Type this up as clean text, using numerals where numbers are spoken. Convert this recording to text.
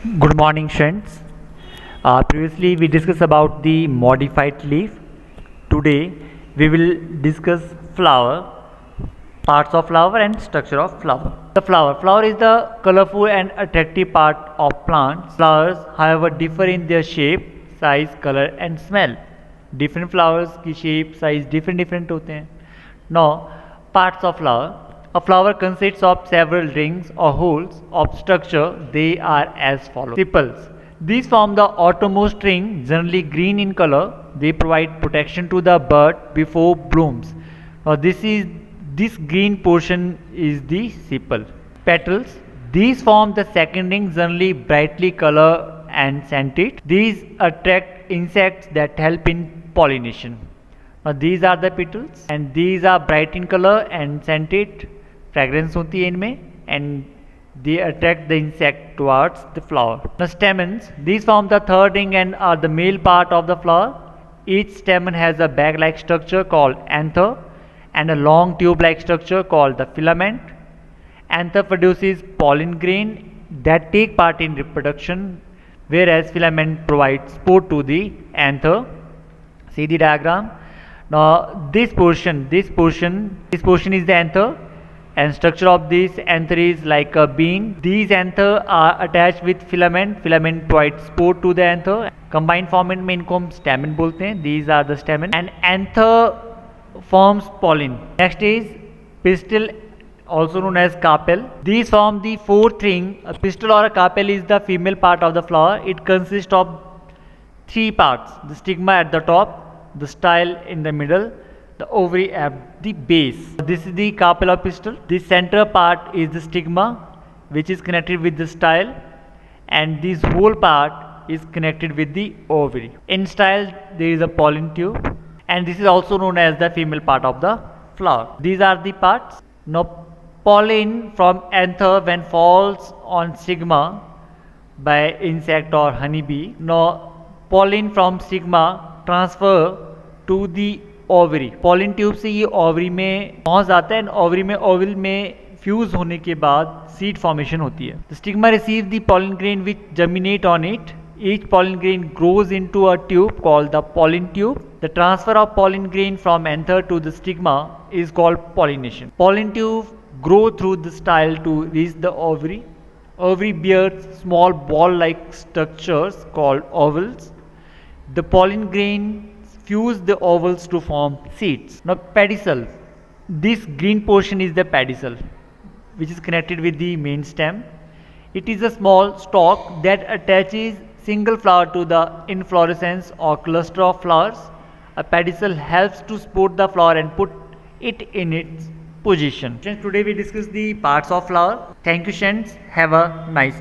Good morning, friends. Previously, we discussed about the modified leaf. Today, we will discuss flower, parts of flower, and structure of flower. The flower is the colorful and attractive part of plants. Flowers, however, differ in their shape, size, color, and smell. Different flowers की shape, size different होते हैं. Now, parts of flower. A flower consists of several rings or holes of structure. They are as follows. Sepals. These form the outermost ring, generally green in color. They provide protection to the bud before blooms. Now this green portion is the sepal. Petals. These form the second ring, generally brightly colored and scented. These attract insects that help in pollination. Now these are the petals and these are bright in color and scented. Fragrance होती है इनमें and they attract the insect towards the flower. The stamens, these form the third ring and are the male part of the flower. Each stamen has a bag-like structure called anther and a long tube-like structure called the filament. Anther produces pollen grain that take part in reproduction, whereas filament provides support to the anther. See the diagram. Now this portion is the anther, and structure of this anther is like a bean. These anther are attached with filament. Filament provides support to the anther. Combined format में इनको हम stamen बोलते हैं. These are the stamen. And anther forms pollen. Next is pistil, also known as carpel. These form the fourth ring. A pistil or a carpel is the female part of the flower. It consists of three parts: the stigma at the top, the style in the middle, the ovary at the base. This is the carpel or pistil. This center part is the stigma, which is connected with the style, and this whole part is connected with the ovary. In style, there is a pollen tube, and this is also known as the female part of the flower. These are the parts. Now, pollen from anther when falls on stigma by insect or honeybee. Now, pollen from stigma transfer to the ovary. Pollen tube से ये ovary में पहुंच जाता है and ovary में ovule में fuse होने के बाद सीड फॉर्मेशन होती है. The stigma receive the pollen grain which germinate on it. Each pollen grain grows into a tube called the pollen tube. The transfer of pollen grain from anther to the stigma is called pollination. Pollen tube grow through the style to reach the ovary. Ovary bears small ball-like structures called ovules. The pollen grain fuse the ovals to form seeds. Now pedicel. This green portion is the pedicel, which is connected with the main stem. It is a small stalk that attaches single flower to the inflorescence or cluster of flowers. A pedicel helps to support the flower and put it in its position. Today we discuss the parts of flower. Thank you, friends. Have a nice